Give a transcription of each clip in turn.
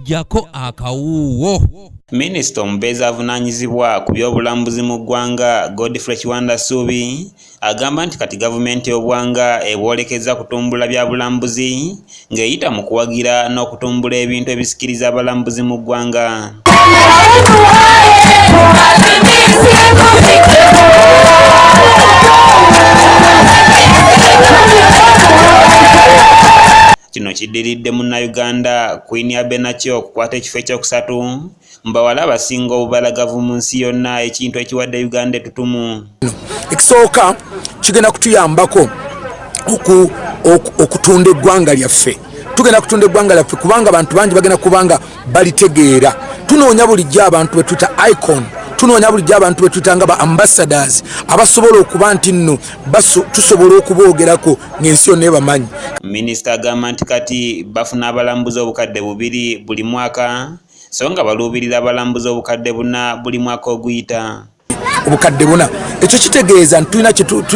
jako akawuwo. Minisita omubeezi avunaanyizibwa ku by'obulambuzi mu ggwanga Godfrey Kiwanda Ssuubi agamba nti kati gavumenti y'obwanga ebwolekeza kutumbula bya bulambuzi ng'eyita mu kuwagira n'okutumbula ebintu ebisikiriza abalambuzi mu ggwanga. Kino kiddiridde Munnayuganda Queen Abenakyo okukwata ekifo ekyokusatu mu bawala abasinga obubalagavu mu nsi yonna, ekintu ekiwadde Uganda etutumu. Ekisooka kigenda kutuyambako okutunda eggwanga lyaffe. Tugenda kutunda eggwanga lyaffe kubanga abantu bangi bagenda kubanga balitegeera. Tunoonya bulijjo abantu betuyita icon, tunoonya bulijjo abantu betuyita nga ba ambassadors abasobola okuba nti nno tusobola okuboogerako ng'ensi yonna ebamanyi. Minisita agamba nti kati bafuna abalambuzi obukadde 2 buli mwaka, so nga baluubirira abalambuzi obukadde 4 buli mwaka oguyita. Obukadde 4 ekyo kitegeeza nti tulina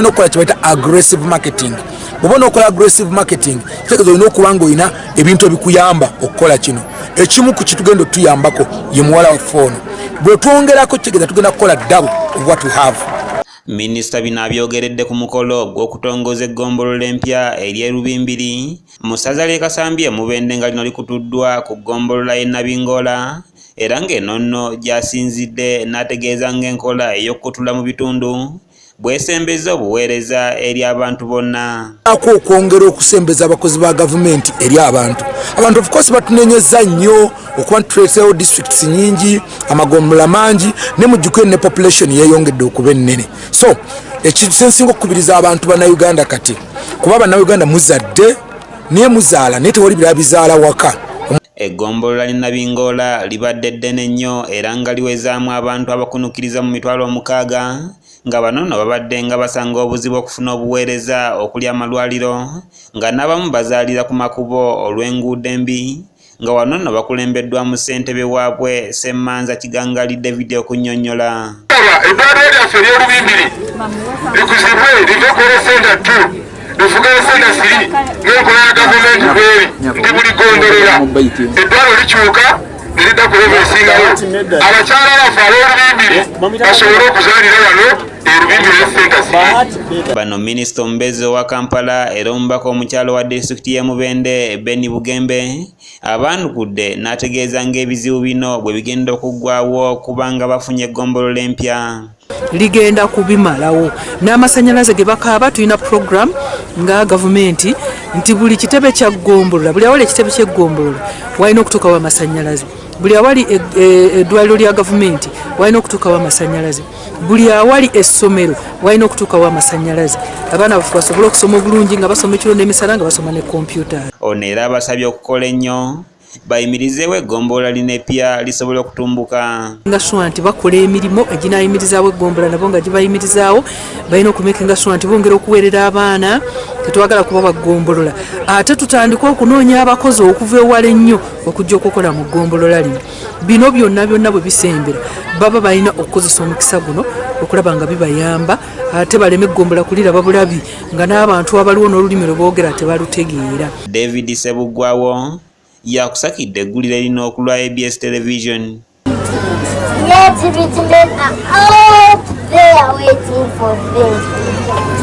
okukola kye bayita aggressive marketing. Bw'oba n'okola aggressive marketing kitegeeza olina okuba ng'olina ebintu ebikuyamba okukola kino. Ekimu ku kitugenda otuyambako ye muwala waffe ono. Bwe twongerako kitegeeza tugenda kukola double of what we have. Minisita bino abyogeredde ku mukolo gw'okutongoza eggombolola empya ery'e Rubimbiri mu ssaza ly'e Kasambye e Mubende nga lino likutuddwa ku ggombolola y'e Nabingola, era ng'eno nno gy'asinzidde n'ategeeza ng'enkola ey'okukutula mu bitundu bwesembeza obuweereza eri abantu bonna. Okwongera okusembeza abakozi ba gavumenti eri abantu. Abantu of course batunenyeza nnyo okuba tuleeseewo districts nyingi, amagombolola mangi, ne mujjuko ne population yeeyongedde okuba ennene. So ekisensinga okukubiriza abantu bannayuganda kati kuba bannayuganda muzadde naye muzaala naye tewali birala bizaala waka. Eggombolola ly'e Nabingola libadde ddene nnyo era nga liwezaamu abantu abakunukiriza mu 600 nga bano nno babadde nga basanga obuzibu okufuna obuweereza okuli amalwaliro nga n'abamu bazaalira ku makubo olw'enguudo embi, nga wano nno bakulembeddwamu ssentebe waabwe Ssemmanza Kigangali David okunnyonnyola. Eddwaliro lyaffe ery'e Rubimbiri likuzibwe live ku senta 2 lifuga senta 3 ng'enkola ya gavumenti bweri ndi buli gondolola eddwaliro likyuka nelidda ku level esingayo. Abakyala baffe ab'Olubimbiri basobole okuzaalira wano erubimbiri senta 3. Bano minisita omubeezi owa Kampala era omubaka omukyalo wa disitulikiti y'e Mubende Benny Bugembe abaanukudde n'ategeeza ng'ebizibu bino bwe bigenda okuggwaawo kubanga bafunye eggombolola empya. Ligenda kubimalawo n'amasannyalaze ge bakaaba tulina program nga gavumenti nti buli kitebe kya ggombolola, buli awali ekitebe ky'eggombolola walina okutuukawo amasannyalaze, buli awali eddwaliro lya gavumenti walina okutuukawo amasannyalaze, buli awali essomero walina okutuukawo amasannyalaze, abaana baffe basobole okusoma obulungi nga basoma ekiro n'emisala nga basoma ne kompyuta. Ono era abasabye okukola ennyo bayimirizeewo eggombolola lino eppya lisobole okutumbuka. Nga sure nti bakola emirimu eginaayimirizaawo eggombola nabo nga gibayimirizaawo, balina okumeka nga sure nti bongera okuweerera abaana, tetwagala kuba baggombolola. Ate tutandika okunoonya abakozi okuva ewala ennyo okujja okukola mu ggombolola lino. Bino byonna bwe bisembera baba balina okukozesa omukisa guno okulaba nga bibayamba, ate baleme eggombola kuliraba bulabi nga n'abantu abaliwo n'olulimi lwe boogera tebalutegeera. David Sebuggwawo yakusakidde eggulire erina okulwa ABS Television. Yet men are out there waiting for them.